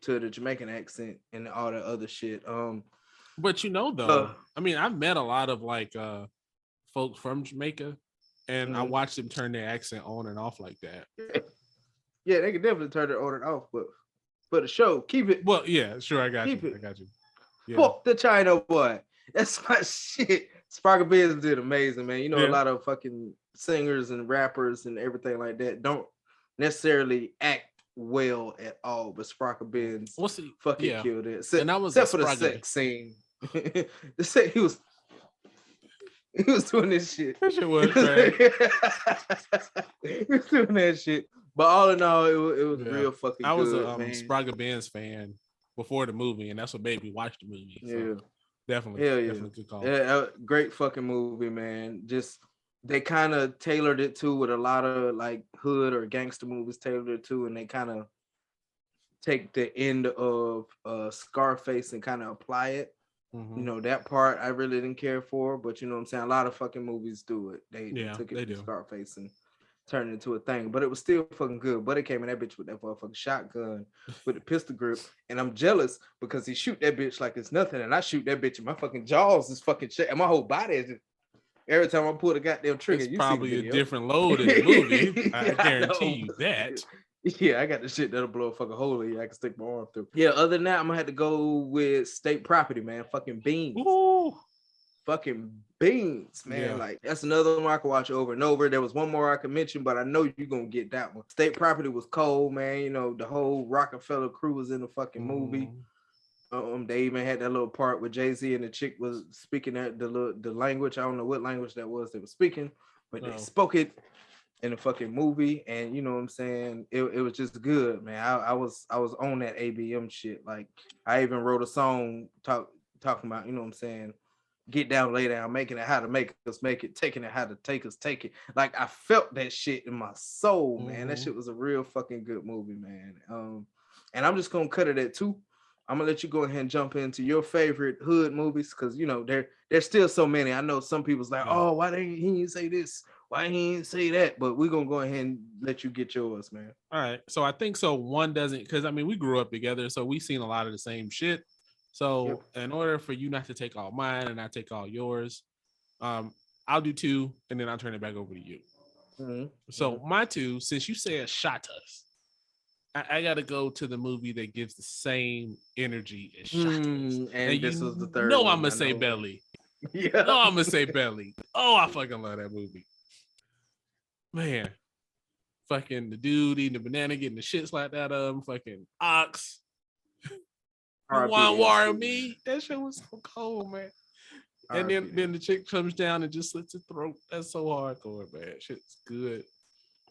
to the Jamaican accent and all the other shit. But though, I mean, I've met a lot of like folks from Jamaica, and I watched them turn their accent on and off like that. Yeah, they can definitely turn it on and off, but for the show, keep it. Well, yeah, sure, I got you. Yeah. Fuck the China boy. That's my shit. Sprague Benz did amazing, man. A lot of fucking singers and rappers and everything like that don't necessarily act well at all, but Sprague Benz fucking killed it. Except for the sex scene. He was doing this shit. That shit was right. He was doing that shit. But all in all, it was real fucking good. I was a Sprague Benz fan before the movie, and that's what made me watch the movie. So definitely good call. Yeah, great fucking movie, man. Just they kind of tailored it to what a lot of like hood or gangster movies tailored it to, and they kind of take the end of Scarface and kind of apply it. That part I really didn't care for, but you know what I'm saying? A lot of fucking movies do it. They took it to Scarface and turned it into a thing, but it was still fucking good. But it came in that bitch with that motherfucking shotgun with the pistol grip, and I'm jealous because he shoot that bitch like it's nothing, and I shoot that bitch and my fucking jaws is fucking shit, and my whole body is just, every time I pull the goddamn trigger, it's probably a different load in the movie. I guarantee you that. Yeah, I got the shit that'll blow a fucking hole in you. I can stick my arm through. Yeah, other than that, I'm gonna have to go with State Property, man. Fucking Beans. Ooh. fucking beans, man. Yeah. Like that's another one I could watch over and over. There was one more I could mention, but I know you're gonna get that one. State Property was cold, man. You know, the whole Rockefeller crew was in the fucking movie. They even had that little part where Jay-Z and the chick was speaking the language. I don't know what language that was they were speaking, but they spoke it in the fucking movie, and you know what I'm saying? It was just good, man. I was on that ABM shit. Like I even wrote a song talking about, you know what I'm saying? Get down, lay down, making it how to make us make it, taking it how to take us take it. Like I felt that shit in my soul, man. That shit was a real fucking good movie, man. And I'm just gonna cut it at 2. I'm gonna let you go ahead and jump into your favorite hood movies, because you know there's still so many. I know some people's like, oh, why didn't he say this? Why he didn't say that? But we're gonna go ahead and let you get yours, man. All right. So I think so. One doesn't, because I mean we grew up together, so we've seen a lot of the same shit. So in order for you not to take all mine and I take all yours, I'll do 2 and then I'll turn it back over to you. So my 2, since you said Shot Us, I gotta go to the movie that gives the same energy as Shot Us. And this was the third. No, I'm gonna say Belly. Yeah. No, I'm gonna say Belly. Oh, I fucking love that movie. Man. Fucking the dude eating the banana, getting the shit slapped out of him, fucking ox. You want war of me? That shit was so cold, man. And then the chick comes down and just slits her throat. That's so hardcore, man. Shit's good.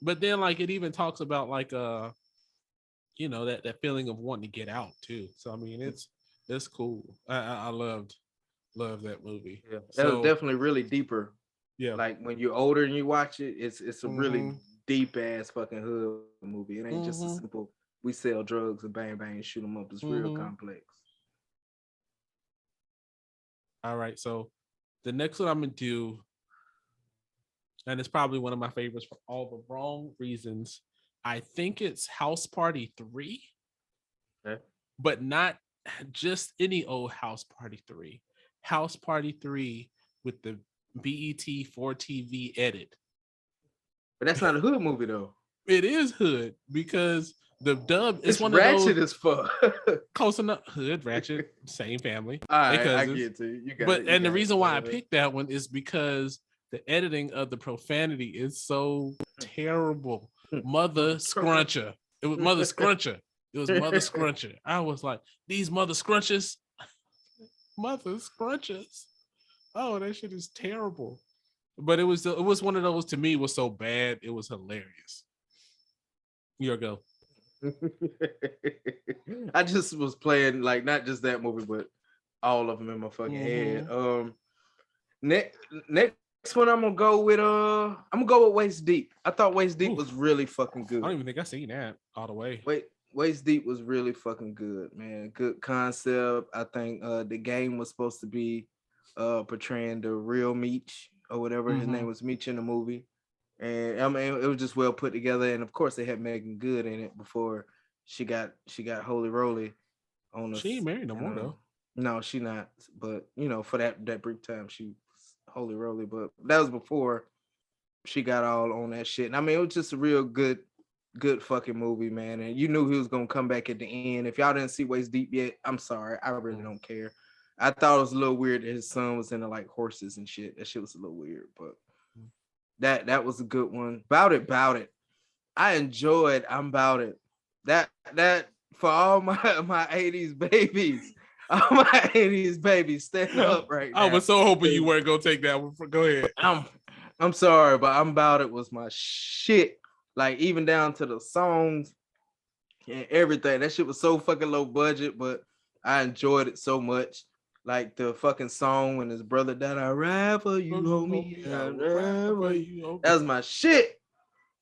But then like it even talks about like you know, that feeling of wanting to get out too. So I mean it's cool. I loved that movie. Yeah, that was definitely really deeper. Yeah. Like when you're older and you watch it, it's a really deep ass fucking hood movie. It ain't just a simple we sell drugs and bang bang and shoot them up. It's real complex. All right, so the next one I'm gonna do, and it's probably one of my favorites for all the wrong reasons. I think it's House Party 3, but not just any old House Party 3. House Party 3 with the BET 4TV edit. But that's not a hood movie though. It is hood because the dub is one ratchet of as fuck. Close enough. Hood, ratchet, same family. All right, I get to you. And the reason why I picked that one is because the editing of the profanity is so terrible. Mother Scruncher. It was Mother Scruncher. It was Mother Scruncher. I was like, these Mother Scrunches. Mother Scrunches. Oh, that shit is terrible. But it was one of those, to me, was so bad it was hilarious. Your go. I just was playing like not just that movie, but all of them in my fucking head. Next one I'm gonna go with Waist Deep. I thought Waist Deep was really fucking good. I don't even think I seen that all the way. Waist Deep was really fucking good, man. Good concept. I think the game was supposed to be portraying the real Meech or whatever his name was, Meech in the movie. And I mean, it was just well put together. And of course, they had Megan Good in it before she got Holy Roly on us. She ain't married no more though. No, she not. But you know, for that brief time, she was Holy Roly. But that was before she got all on that shit. And I mean, it was just a real good fucking movie, man. And you knew he was gonna come back at the end. If y'all didn't see Waist Deep yet, I'm sorry. I really don't care. I thought it was a little weird that his son was into like horses and shit. That shit was a little weird, but. That was a good one. Bout it. I enjoyed I'm Bout It. That for all my 80s babies. All my 80s babies, stand up right now. I was so hoping you weren't gonna take that one. Go ahead. I'm sorry, but I'm Bout It was my shit. Like even down to the songs and everything. That shit was so fucking low budget, but I enjoyed it so much. Like the fucking song when his brother died, I ride for you, homie. That was my shit.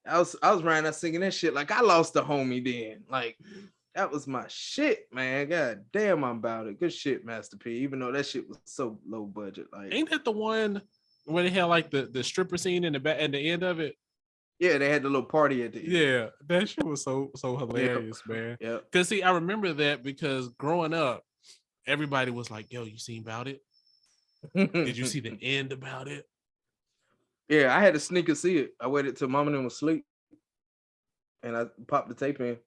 I was riding out singing that shit. Like I lost a homie then. Like that was my shit, man. God damn, I'm About It. Good shit, Master P. Even though that shit was so low budget. Like, ain't that the one when they had like the stripper scene in the back at the end of it? Yeah, they had the little party at the end. Yeah, that shit was so hilarious, man. Yeah. Cause see, I remember that because growing up, everybody was like, yo, you seen About It? Did you see the end About It? Yeah, I had to sneak and see it. I waited till Mama and them was asleep. And I popped the tape in.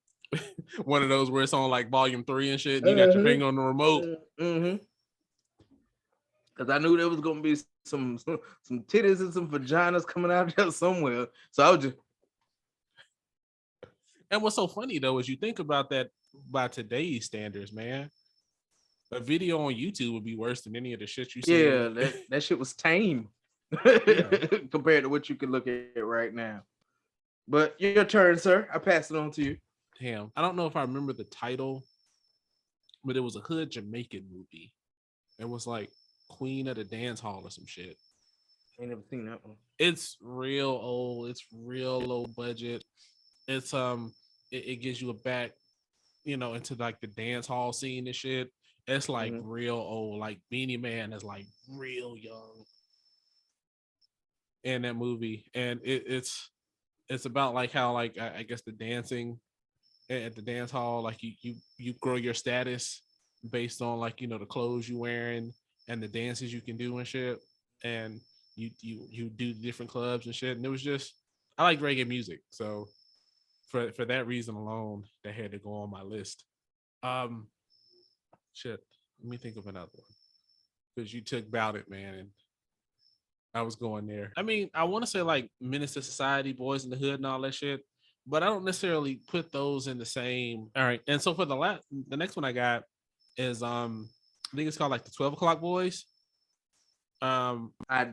One of those where it's on like volume 3 and shit. And you got your finger on the remote. Because Because I knew there was gonna be some titties and some vaginas coming out there somewhere. So I was just. And what's so funny though is you think about that by today's standards, man. A video on YouTube would be worse than any of the shit you see. Yeah, that shit was tame compared to what you can look at right now. But your turn, sir. I pass it on to you. Damn, I don't know if I remember the title, but it was a hood Jamaican movie. It was like Queen of the Dance Hall or some shit. I ain't never seen that one. It's real old. It's real low budget. It's it gives you a back, into like the dance hall scene and shit. It's like real old. Like Beanie Man is like real young in that movie, and it's about like how like I guess the dancing at the dance hall, like you grow your status based on like the clothes you wearing and the dances you can do and shit, and you do different clubs and shit. And it was just, I like reggae music, so for that reason alone, that had to go on my list. Shit, let me think of another one, because you took Bout It, man, and I was going there. I mean, I want to say like Menace to Society, Boys in the Hood, and all that shit, but I don't necessarily put those in the same. All right, and so for the next one I got is I think it's called like the 12 O'Clock Boys. I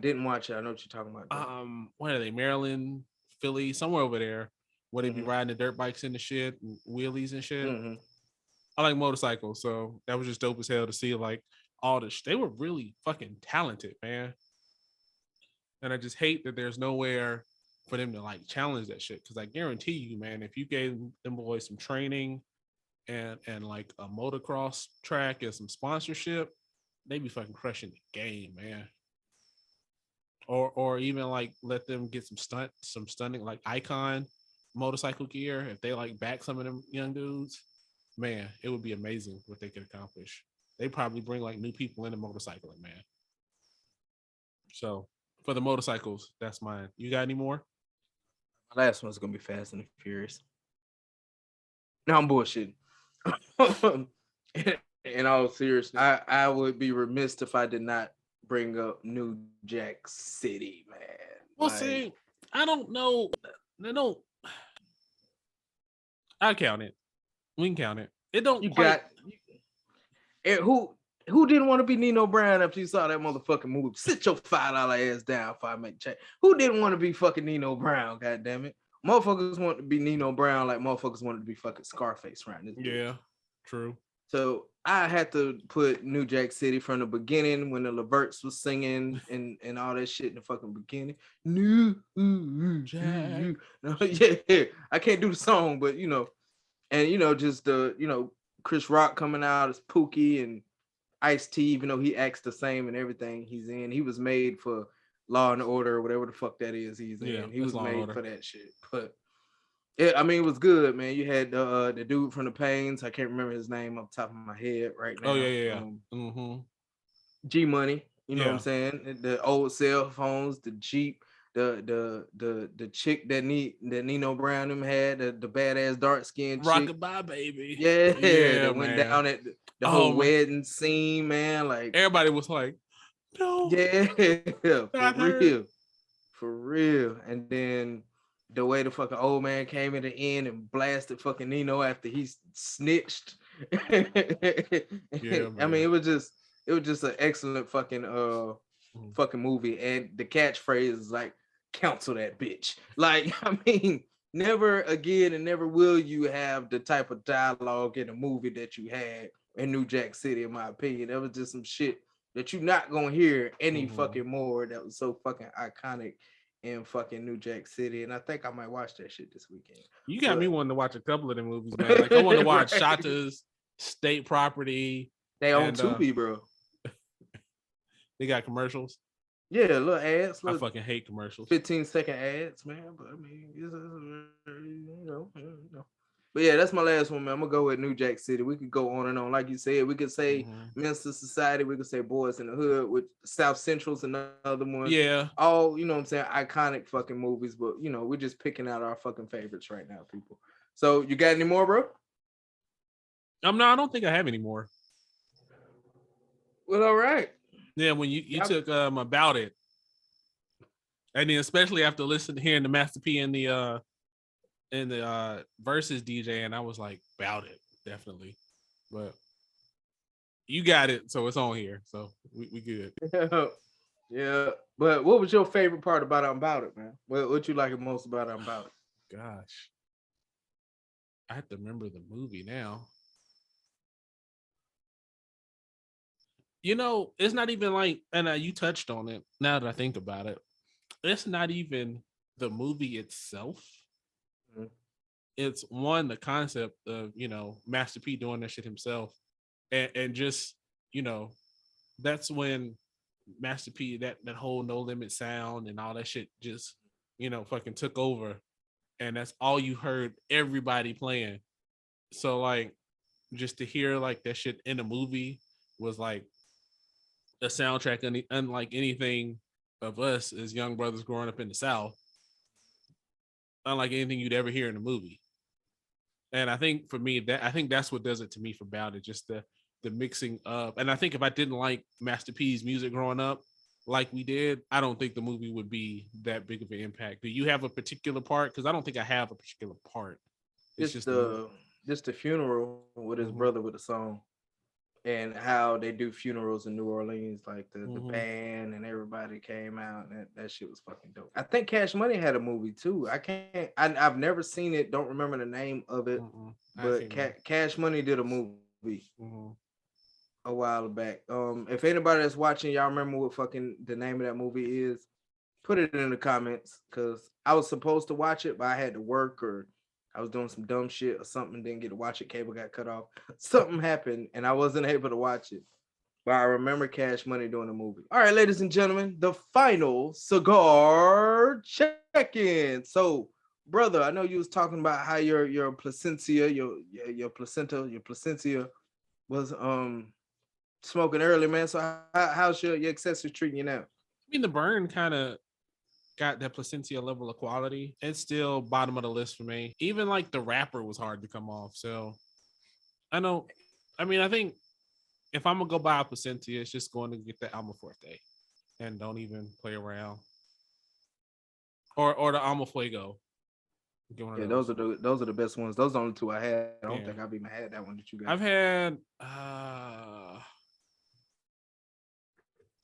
didn't watch it. I know what you're talking about. Where are they? Maryland, Philly, somewhere over there, where they be riding the dirt bikes and the shit, and wheelies and shit. I like motorcycles, so that was just dope as hell to see like all this. They were really fucking talented, man. And I just hate that there's nowhere for them to like challenge that shit. Because I guarantee you, man, if you gave them boys some training and like a motocross track and some sponsorship, they be fucking crushing the game, man. Or even like let them get some stunning like Icon motorcycle gear. If they like back some of them young dudes, man, it would be amazing what they could accomplish. They probably bring like new people into motorcycling, man. So for the motorcycles, that's mine. You got any more? My last one's gonna be Fast and the Furious. No, I'm bullshitting. In all seriousness, I would be remiss if I did not bring up New Jack City, man. Well, see, I don't know. I'll count it. We can count it. It don't. You quite... got who didn't want to be Nino Brown after you saw that motherfucking movie? Sit your $5 ass down if I make change. Who didn't want to be fucking Nino Brown? God damn it. Motherfuckers want to be Nino Brown like motherfuckers wanted to be fucking Scarface around this. Yeah, true. So I had to put New Jack City from the beginning when the Leverts was singing and all that shit in the fucking beginning. New Jack. Yeah, I can't do the song, but and just the Chris Rock coming out as Pookie and Ice-T, even though he acts the same and everything he's in. He was made for Law and Order or whatever the fuck that is he's in. He was made for that shit. But yeah, I mean, it was good, man. You had the dude from the Pains. I can't remember his name off the top of my head right now. Oh yeah. G Money. You know what I'm saying? The old cell phones, the Jeep, the chick that Nino Brown them had, the badass dark skinned chick. Rockabye baby. Yeah, that went down at the whole wedding scene, man. Like everybody was like, no. Yeah, for real. And then the way the fucking old man came in the end and blasted fucking Nino after he snitched. I mean, it was just an excellent fucking movie. And the catchphrase is like, cancel that bitch. Like, I mean, never again and never will you have the type of dialogue in a movie that you had in New Jack City, in my opinion. That was just some shit that you're not gonna hear any fucking more. That was so fucking iconic in fucking New Jack City, and I think I might watch that shit this weekend. You got me wanting to watch a couple of the movies, man. Like I want to watch Shatta's State Property. They own Tubi, bro. They got commercials. Yeah, little ads. I fucking hate commercials. 15-second ads, man. But I mean, But yeah, that's my last one, man. I'm gonna go with New Jack City. We could go on and on, like you said. We could say Menace to Society. We could say Boys in the Hood, with South Central's another one. Yeah, all I'm saying, iconic fucking movies. But we're just picking out our fucking favorites right now, people. So you got any more, bro? No, I don't think I have any more. Well, all right. Yeah, when you Yep. took About It, and then especially after hearing the Master P in the versus DJ, and I was like, About It, definitely. But you got it, so it's on here, so we good. Yeah. But what was your favorite part about it, man? What you like it most about it? Gosh, I have to remember the movie now. You know, it's not even like, and you touched on it. Now that I think about it, it's not even the movie itself. Mhm. It's one, the concept of, Master P doing that shit himself, and just, you know that's when Master P, that whole No Limit sound and all that shit just, fucking took over, and that's all you heard everybody playing. So like, just to hear like that shit in a movie was like a soundtrack unlike anything of us as young brothers growing up in the South, unlike anything you'd ever hear in a movie. And I think for me, I think that's what does it to me for Bout It, just the mixing up. And I think if I didn't like Master P's music growing up like we did, I don't think the movie would be that big of an impact. Do you have a particular part? Because I don't think I have a particular part. It's Just just the movie. the funeral with his Mm-hmm. brother with the song, and how they do funerals in New Orleans, like the Mm-hmm. band and everybody came out, and that shit was fucking dope. I think Cash Money had a movie too. I've never seen it, don't remember the name of it, I but think no. Cash Money did a movie Mm-hmm. a while back. If anybody that's watching, y'all remember what fucking the name of that movie is, put it in the comments, because I was supposed to watch it, but I had to work, or I was doing some dumb shit or something, didn't get to watch it. Cable got cut off. Something happened and I wasn't able to watch it. But I remember Cash Money doing a movie. All right, ladies and gentlemen, the final cigar check-in. So, brother, I know you was talking about how your placentia, your placentia was smoking early, man. So how's your accessories treating you now? I mean, the burn kind of got that placentia level of quality. It's still bottom of the list for me. Even like the wrapper was hard to come off. So I know. I mean, I think if I'm gonna go buy a placentia, it's just going to get the Alma Forte and don't even play around. Or the Alma Fuego. Get one of Yeah, those. those are the best ones. Those are the only two I had. I don't Yeah. think I've even had that one that you got. I've had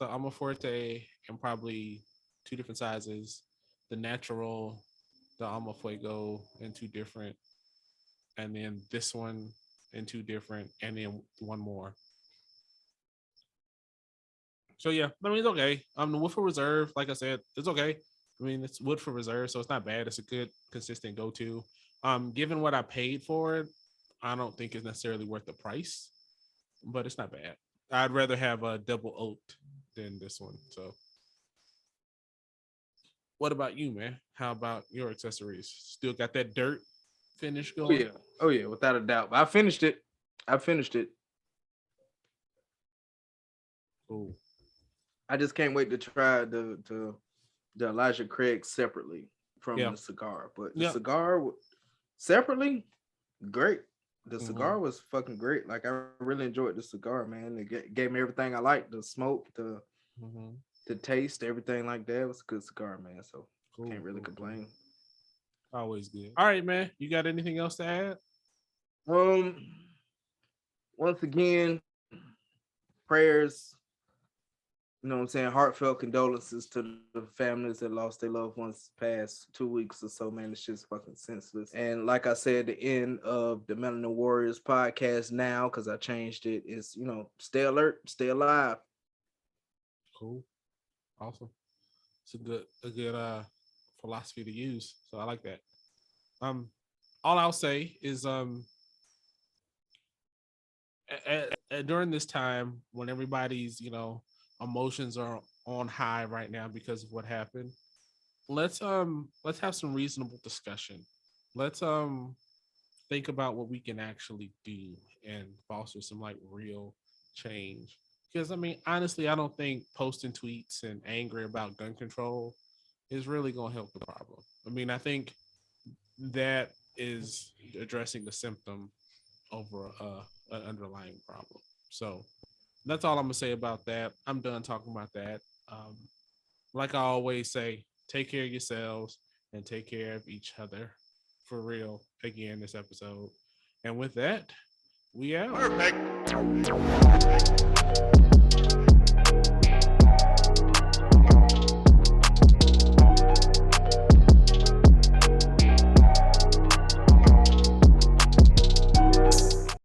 the Alma Forte in probably two different sizes. The natural, the Alma Fuego in two different, and then this one in two different, and then one more. So yeah, I mean it's okay. The wood for reserve, like I said, it's okay. I mean it's wood for reserve, so it's not bad. It's a good consistent go to. Given what I paid for it, I don't think it's necessarily worth the price, but it's not bad. I'd rather have a double oat than this one. So, what about you, man? How about your accessories? Still got that dirt finish Oh going? yeah, oh yeah, without a doubt. But I finished it. I finished it. Cool. I just can't wait to try the Elijah Craig separately from Yeah. the cigar. But the Yeah. cigar separately, great. The Mm-hmm. cigar was fucking great. Like I really enjoyed the cigar, man. It gave me everything I liked: the smoke, Mm-hmm. the taste, everything like that. It was a good cigar, man. So can't Cool. really Cool. Cool. complain. Always good. All right, man. You got anything else to add? Um, once again, prayers, you know what I'm saying? Heartfelt condolences to the families that lost their loved ones past 2 weeks or so, man. It's just fucking senseless. And like I said, the end of the Melanin Warriors podcast now, because I changed it, is, stay alert, stay alive. Cool. Awesome. It's a good philosophy to use. So I like that. Um, all I'll say is during this time when everybody's emotions are on high right now because of what happened, let's have some reasonable discussion. Let's think about what we can actually do and foster some like real change. Because I mean, honestly, I don't think posting tweets and angry about gun control is really going to help the problem. I mean, I think that is addressing the symptom over an underlying problem. So That's all I'm gonna say about that. I'm done talking about that. Like I always say, take care of yourselves and take care of each other. For real. Again, this episode. And with that, we out. Perfect.